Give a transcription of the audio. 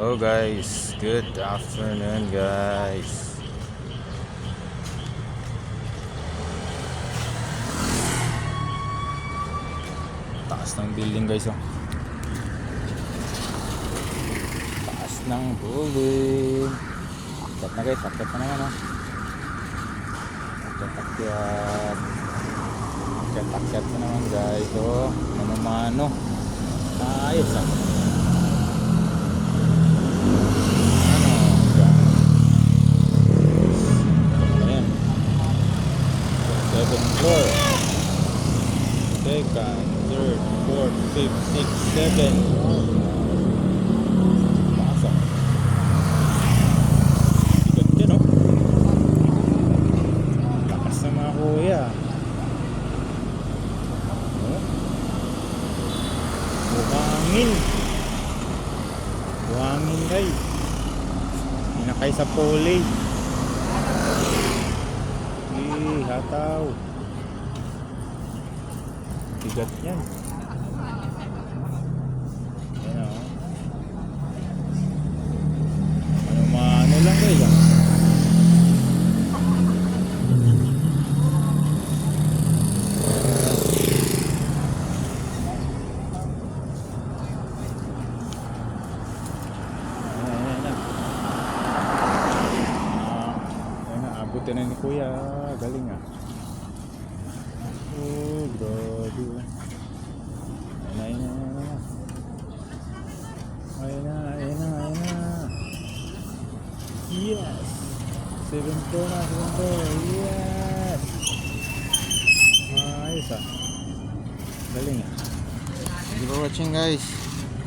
Hello guys, good afternoon guys. Taas ng building guys oh. Taas ng building. Akyat na guys, akyat na naman oh. Akyat. Akyat na naman guys oh. Mano-mano. Ayos ah. Floor. Second, third, fourth, fifth, sixth, seventh. Pasok. Bigat yan, no? Lakas na mga kuya. Buhangin. Buhangin guys. Hinakay sa pole. Hataw. Bigat yan. Yan o. Ano lang guys ah. Abutin na ni kuya. Galing ah. Oh, grabe. Ayun na. Yes. 7 floor na, 7 floor. Yes. Ayos ah. Galing ah. Thank you for watching guys.